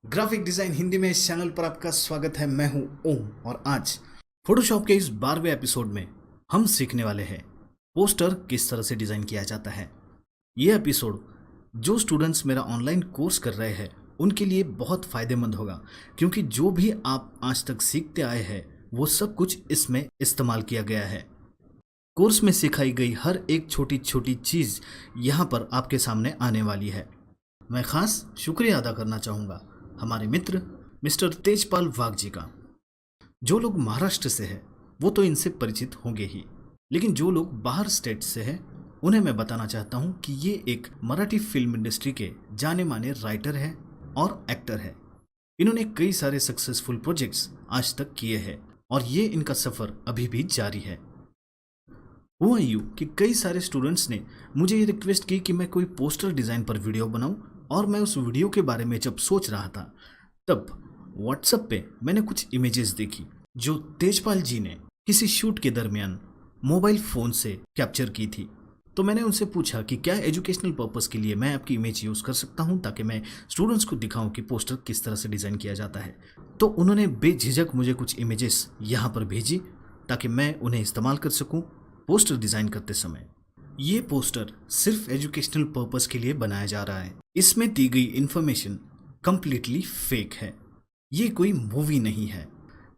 Graphic design Hindi में इस channel पर आपका स्वागत है। मैं हूं ओम और आज फोटोशॉप के इस 12वें एपिसोड में हम सीखने वाले हैं पोस्टर किस तरह से डिजाइन किया जाता है। ये एपिसोड जो स्टूडेंट्स मेरा ऑनलाइन कोर्स कर रहे हैं उनके लिए बहुत फायदेमंद होगा, क्योंकि जो भी आप आज तक सीखते आए हैं वो सब कुछ इसमें इस्तेमाल किया गया है। कोर्स में सिखाई गई हर एक छोटी छोटी चीज़ यहाँ पर आपके सामने आने वाली है। मैं खास शुक्रिया अदा करना चाहूँगा हमारे मित्र मिस्टर तेजपाल वाघ जी का। जो लोग महाराष्ट्र से हैं वो तो इनसे परिचित होंगे ही, लेकिन जो लोग बाहर स्टेट से हैं उन्हें मैं बताना चाहता हूँ कि ये एक मराठी फिल्म इंडस्ट्री के जाने माने राइटर है और एक्टर है। इन्होंने कई सारे सक्सेसफुल प्रोजेक्ट्स आज तक किए हैं और ये इनका सफ़र अभी भी जारी है। हुआ यूँ कि कई सारे स्टूडेंट्स ने मुझे ये रिक्वेस्ट की कि मैं कोई पोस्टर डिज़ाइन पर वीडियो बनाऊं, और मैं उस वीडियो के बारे में जब सोच रहा था तब व्हाट्सएप पे मैंने कुछ इमेजेस देखी जो तेजपाल जी ने किसी शूट के दरमियान मोबाइल फ़ोन से कैप्चर की थी। तो मैंने उनसे पूछा कि क्या एजुकेशनल पर्पस के लिए मैं आपकी इमेज यूज़ कर सकता हूं ताकि मैं स्टूडेंट्स को दिखाऊं कि पोस्टर किस तरह से डिज़ाइन किया जाता है। तो उन्होंने बेझिझक मुझे कुछ इमेजेस यहाँ पर भेजी ताकि मैं उन्हें इस्तेमाल कर सकूँ पोस्टर डिज़ाइन करते समय। ये पोस्टर सिर्फ एजुकेशनल पर्पस के लिए बनाया जा रहा है। इसमें दी गई इन्फॉर्मेशन कंप्लीटली फेक है। ये कोई मूवी नहीं है।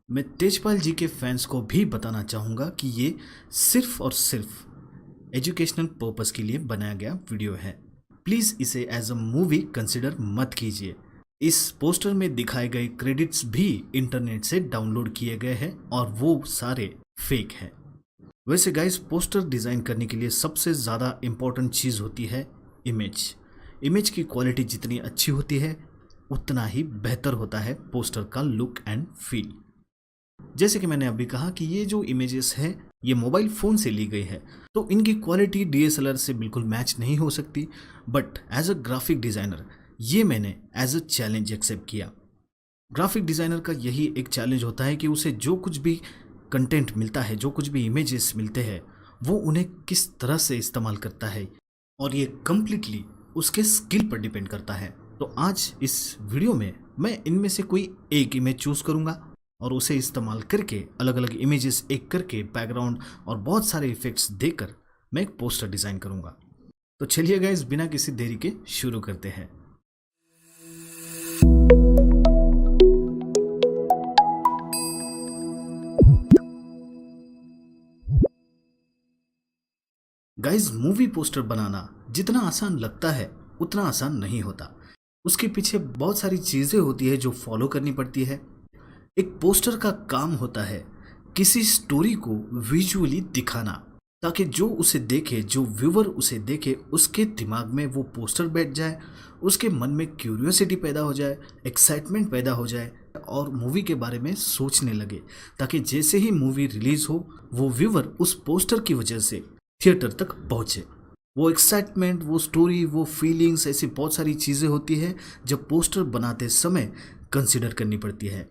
मैं तेजपाल जी के फैंस को भी बताना चाहूँगा कि ये सिर्फ और सिर्फ एजुकेशनल पर्पस के लिए बनाया गया वीडियो है। प्लीज़ इसे एज अ मूवी कंसिडर मत कीजिए। इस पोस्टर में दिखाए गए क्रेडिट्स भी इंटरनेट से डाउनलोड किए गए हैं और वो सारे फेक हैं। वैसे गाइस, पोस्टर डिज़ाइन करने के लिए सबसे ज़्यादा इम्पोर्टेंट चीज़ होती है इमेज। इमेज की क्वालिटी जितनी अच्छी होती है उतना ही बेहतर होता है पोस्टर का लुक एंड फील। जैसे कि मैंने अभी कहा कि ये जो इमेजेस है ये मोबाइल फ़ोन से ली गई है, तो इनकी क्वालिटी डीएसएलआर से बिल्कुल मैच नहीं हो सकती, but as a graphic designer ये मैंने एज अ चैलेंज एक्सेप्ट किया। ग्राफिक डिज़ाइनर का यही एक चैलेंज होता है कि उसे जो कुछ भी कंटेंट मिलता है, जो कुछ भी इमेजेस मिलते हैं, वो उन्हें किस तरह से इस्तेमाल करता है, और ये कम्प्लीटली उसके स्किल पर डिपेंड करता है। तो आज इस वीडियो में मैं इनमें से कोई एक इमेज चूज़ करूँगा और उसे इस्तेमाल करके अलग अलग इमेजेस एक करके बैकग्राउंड और बहुत सारे इफ़ेक्ट्स देकर मैं एक पोस्टर डिज़ाइन करूँगा। तो चलिए गाइस, बिना किसी देरी के शुरू करते हैं। गाइज, मूवी पोस्टर बनाना जितना आसान लगता है उतना आसान नहीं होता। उसके पीछे बहुत सारी चीज़ें होती है जो फॉलो करनी पड़ती है। एक पोस्टर का काम होता है किसी स्टोरी को विजुअली दिखाना, ताकि जो उसे देखे, जो व्यूअर उसे देखे, उसके दिमाग में वो पोस्टर बैठ जाए, उसके मन में क्यूरियोसिटी पैदा हो जाए, एक्साइटमेंट पैदा हो जाए और मूवी के बारे में सोचने लगे, ताकि जैसे ही मूवी रिलीज़ हो वो व्यूअर उस पोस्टर की वजह से थिएटर तक पहुँचे। वो एक्साइटमेंट, वो स्टोरी, वो फीलिंग्स, ऐसी बहुत सारी चीज़ें होती है जब पोस्टर बनाते समय कंसिडर करनी पड़ती है।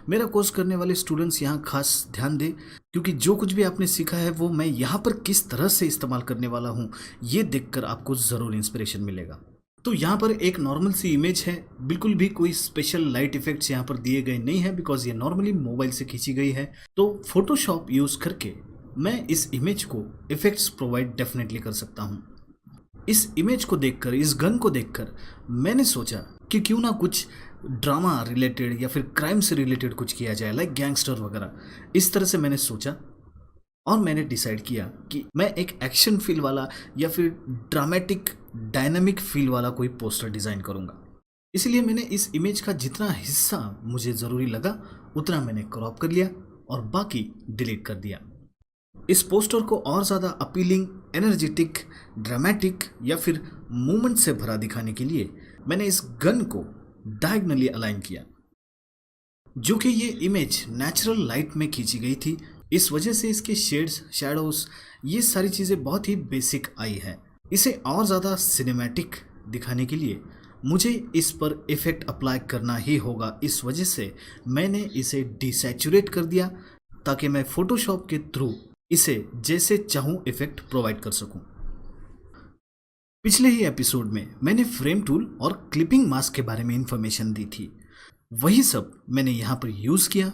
मेरा कोर्स करने वाले स्टूडेंट्स यहाँ खास ध्यान दें, क्योंकि जो कुछ भी आपने सीखा है वो मैं यहाँ पर किस तरह से इस्तेमाल करने वाला हूँ ये देखकर आपको ज़रूर इंस्पिरेशन मिलेगा। तो यहाँ पर एक नॉर्मल सी इमेज है, बिल्कुल भी कोई स्पेशल लाइट इफेक्ट्स यहाँ पर दिए गए नहीं है, बिकॉज ये नॉर्मली मोबाइल से खींची गई है। तो फोटोशॉप यूज़ करके मैं इस इमेज को इफ़ेक्ट्स प्रोवाइड डेफिनेटली कर सकता हूँ। इस इमेज को देखकर, इस गन को देखकर मैंने सोचा कि क्यों ना कुछ ड्रामा रिलेटेड या फिर क्राइम से रिलेटेड कुछ किया जाए, लाइक गैंगस्टर वगैरह। इस तरह से मैंने सोचा और मैंने डिसाइड किया कि मैं एक एक्शन फील वाला या फिर ड्रामेटिक डायनामिक फील वाला कोई पोस्टर डिज़ाइन करूँगा। इसलिए मैंने इस इमेज का जितना हिस्सा मुझे ज़रूरी लगा उतना मैंने क्रॉप कर लिया और बाकी डिलीट कर दिया। इस पोस्टर को और ज़्यादा अपीलिंग, एनर्जेटिक, ड्रामेटिक या फिर मूवमेंट से भरा दिखाने के लिए मैंने इस गन को डायगनली अलाइन किया, जो कि ये इमेज नेचुरल लाइट में खींची गई थी। इस वजह से इसके शेड्स, शैडोज, ये सारी चीज़ें बहुत ही बेसिक आई है। इसे और ज़्यादा सिनेमैटिक दिखाने के लिए मुझे इस पर इफ़ेक्ट अप्लाई करना ही होगा। इस वजह से मैंने इसे डिसैचुरेट कर दिया ताकि मैं फोटोशॉप के थ्रू इसे जैसे चाहूँ इफ़ेक्ट प्रोवाइड कर सकूँ। पिछले ही एपिसोड में मैंने फ्रेम टूल और क्लिपिंग मास्क के बारे में इंफॉर्मेशन दी थी। वही सब मैंने यहाँ पर यूज़ किया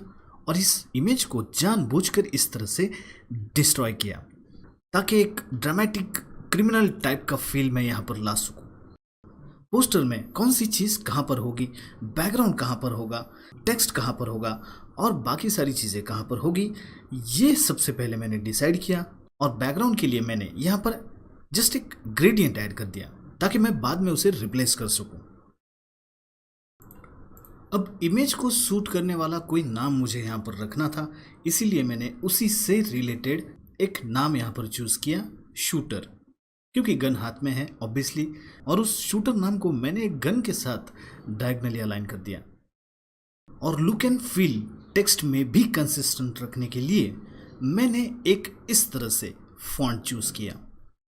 और इस इमेज को जानबूझकर इस तरह से डिस्ट्रॉय किया ताकि एक ड्रामेटिक क्रिमिनल टाइप का फील मैं यहाँ पर ला सकूं। पोस्टर में कौन सी चीज़ कहाँ पर होगी, बैकग्राउंड कहाँ पर होगा, टेक्स्ट कहाँ पर होगा और बाकी सारी चीज़ें कहाँ पर होगी, ये सबसे पहले मैंने डिसाइड किया। और बैकग्राउंड के लिए मैंने यहाँ पर जस्ट एक ग्रेडियंट ऐड कर दिया ताकि मैं बाद में उसे रिप्लेस कर सकूं। अब इमेज को शूट करने वाला कोई नाम मुझे यहाँ पर रखना था, इसीलिए मैंने उसी से रिलेटेड एक नाम यहाँ पर चूज़ किया, शूटर, क्योंकि गन हाथ में है ऑब्वियसली। और उस शूटर नाम को मैंने एक गन के साथ डायगनली अलाइन कर दिया। और लुक एंड फील टेक्स्ट में भी कंसिस्टेंट रखने के लिए मैंने एक इस तरह से फॉन्ट चूज़ किया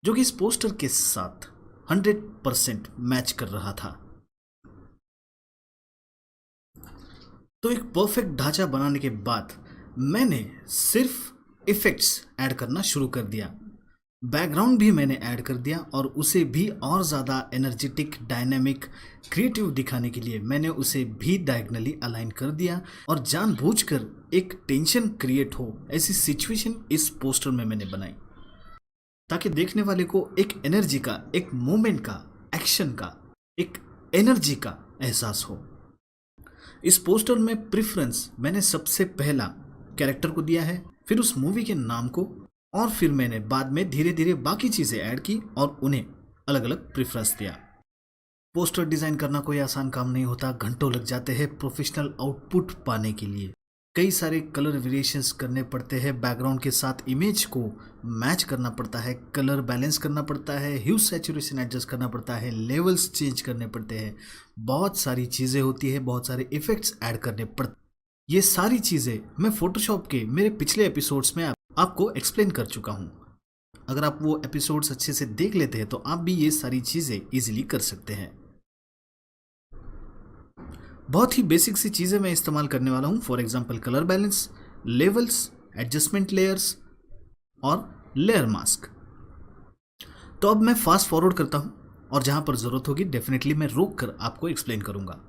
जो कि इस पोस्टर के साथ 100% मैच कर रहा था। तो एक परफेक्ट ढांचा बनाने के बाद मैंने सिर्फ इफेक्ट्स ऐड करना शुरू कर दिया। बैकग्राउंड भी मैंने ऐड कर दिया और उसे भी और ज़्यादा एनर्जेटिक, डायनेमिक, क्रिएटिव दिखाने के लिए मैंने उसे भी डायगनली अलाइन कर दिया। और जानबूझकर एक टेंशन क्रिएट हो ऐसी सिचुएशन इस पोस्टर में मैंने बनाई ताकि देखने वाले को एक एनर्जी का, एक मोमेंट का, एक्शन का, एक एनर्जी का एहसास हो। इस पोस्टर में प्रेफरेंस मैंने सबसे पहला कैरेक्टर को दिया है, फिर उस मूवी के नाम को, और फिर मैंने बाद में धीरे धीरे बाकी चीज़ें ऐड की और उन्हें अलग अलग प्रेफरेंस दिया। पोस्टर डिज़ाइन करना कोई आसान काम नहीं होता, घंटों लग जाते हैं प्रोफेशनल आउटपुट पाने के लिए। कई सारे कलर वेरिएशंस करने पड़ते हैं, बैकग्राउंड के साथ इमेज को मैच करना पड़ता है, कलर बैलेंस करना पड़ता है, ह्यू सैचुरेशन एडजस्ट करना पड़ता है, लेवल्स चेंज करने पड़ते हैं, बहुत सारी चीज़ें होती है, बहुत सारे इफेक्ट्स ऐड करने पड़ते। ये सारी चीज़ें मैं फोटोशॉप के मेरे पिछले एपिसोड्स में आपको एक्सप्लेन कर चुका हूँ। अगर आप वो एपिसोड्स अच्छे से देख लेते हैं तो आप भी ये सारी चीज़ें इजीली कर सकते हैं। बहुत ही बेसिक सी चीज़ें मैं इस्तेमाल करने वाला हूँ। For example colour balance, levels, adjustment layers और लेयर मास्क। तो अब मैं फास्ट फॉरवर्ड करता हूँ और जहाँ पर ज़रूरत होगी डेफिनेटली मैं रोक कर आपको एक्सप्लेन करूँगा।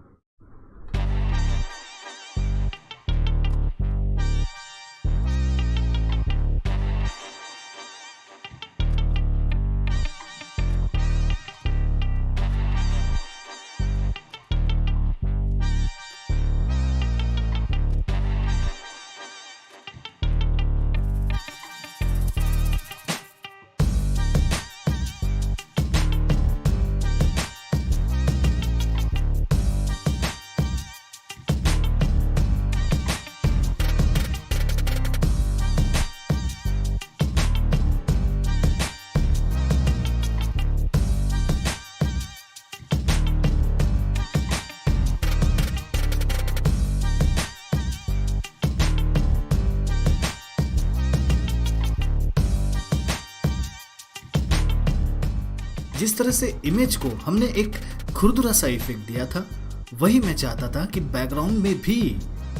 जिस तरह से इमेज को हमने एक खुरदुरा सा इफेक्ट दिया था, वही मैं चाहता था कि बैकग्राउंड में भी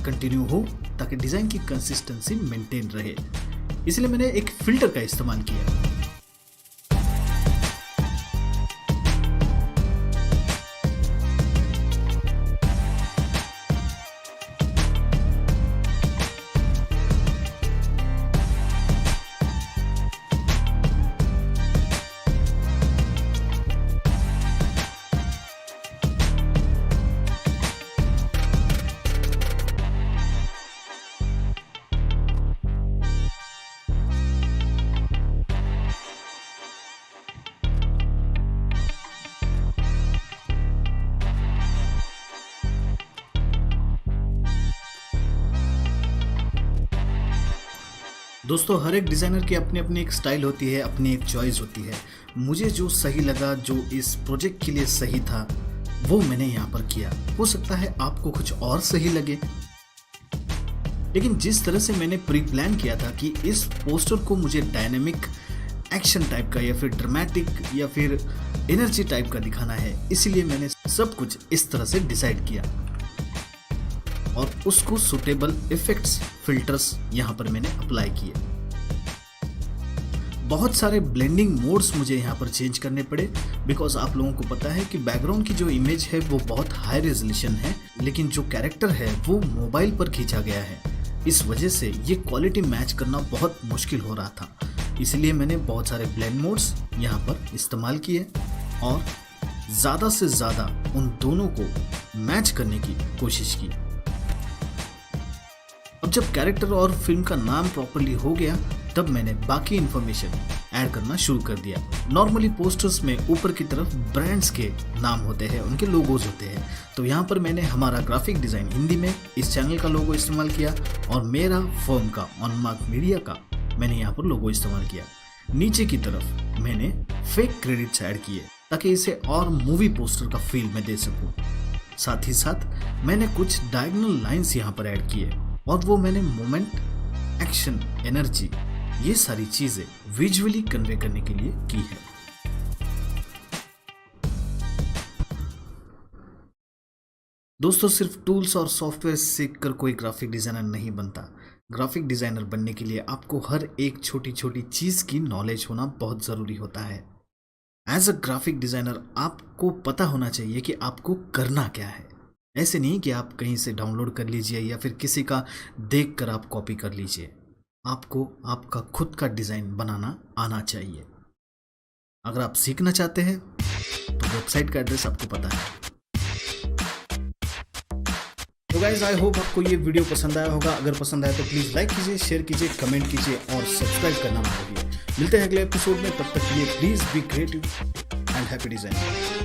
कंटिन्यू हो ताकि डिज़ाइन की कंसिस्टेंसी मेंटेन रहे। इसलिए मैंने एक फिल्टर का इस्तेमाल किया। दोस्तों, हर एक डिज़ाइनर की अपनी अपनी एक स्टाइल होती है, अपनी एक चॉइस होती है। मुझे जो सही लगा, जो इस प्रोजेक्ट के लिए सही था, वो मैंने यहाँ पर किया। हो सकता है आपको कुछ और सही लगे, लेकिन जिस तरह से मैंने प्री प्लान किया था कि इस पोस्टर को मुझे डायनेमिक एक्शन टाइप का या फिर ड्रामेटिक या फिर एनर्जी टाइप का दिखाना है, इसीलिए मैंने सब कुछ इस तरह से डिसाइड किया और उसको सूटेबल इफेक्ट्स, फिल्टर्स यहाँ पर मैंने अप्लाई किए। बहुत सारे ब्लेंडिंग मोड्स मुझे यहाँ पर चेंज करने पड़े, बिकॉज आप लोगों को पता है कि बैकग्राउंड की जो इमेज है वो बहुत हाई रेजोल्यूशन है, लेकिन जो कैरेक्टर है वो मोबाइल पर खींचा गया है। इस वजह से ये क्वालिटी मैच करना बहुत मुश्किल हो रहा था। इसलिए मैंने बहुत सारे ब्लेंड मोड्स यहाँ पर इस्तेमाल किए और ज़्यादा से ज़्यादा उन दोनों को मैच करने की कोशिश की। अब जब कैरेक्टर और फिल्म का नाम प्रॉपर्ली हो गया, तब मैंने बाकी इंफॉर्मेशन ऐड करना शुरू कर दिया। नॉर्मली पोस्टर्स में ऊपर की तरफ ब्रांड्स के नाम होते हैं, उनके लोगोज होते हैं, तो यहाँ पर मैंने हमारा ग्राफिक डिज़ाइन हिंदी में इस चैनल का लोगो इस्तेमाल किया और मेरा फर्म का ऑनमार्क मीडिया का मैंने यहाँ पर लोगो इस्तेमाल किया। नीचे की तरफ मैंने फेक क्रेडिट्स ऐड किए ताकि इसे और मूवी पोस्टर का फील मैं दे सकूं। साथ ही साथ मैंने कुछ डायगोनल लाइंस यहाँ पर ऐड किए और वो मैंने मोमेंट, एक्शन, एनर्जी, ये सारी चीजें विजुअली कन्वे करने के लिए की है। दोस्तों, सिर्फ टूल्स और सॉफ्टवेयर सीखकर कोई ग्राफिक डिजाइनर नहीं बनता। ग्राफिक डिजाइनर बनने के लिए आपको हर एक छोटी छोटी चीज की नॉलेज होना बहुत जरूरी होता है। एज अ ग्राफिक डिजाइनर आपको पता होना चाहिए कि आपको करना क्या है। ऐसे नहीं कि आप कहीं से डाउनलोड कर लीजिए या फिर किसी का देख कर आप कॉपी कर लीजिए। आपको आपका खुद का डिज़ाइन बनाना आना चाहिए। अगर आप सीखना चाहते हैं तो वेबसाइट का एड्रेस आपको पता है। तो गाइस, आई होप आपको ये वीडियो पसंद आया होगा। अगर पसंद आया तो प्लीज़ लाइक कीजिए, शेयर कीजिए, कमेंट कीजिए और सब्सक्राइब करना मत भूलिए। मिलते हैं अगले एपिसोड में, तब तक के लिए please be creative and happy designing.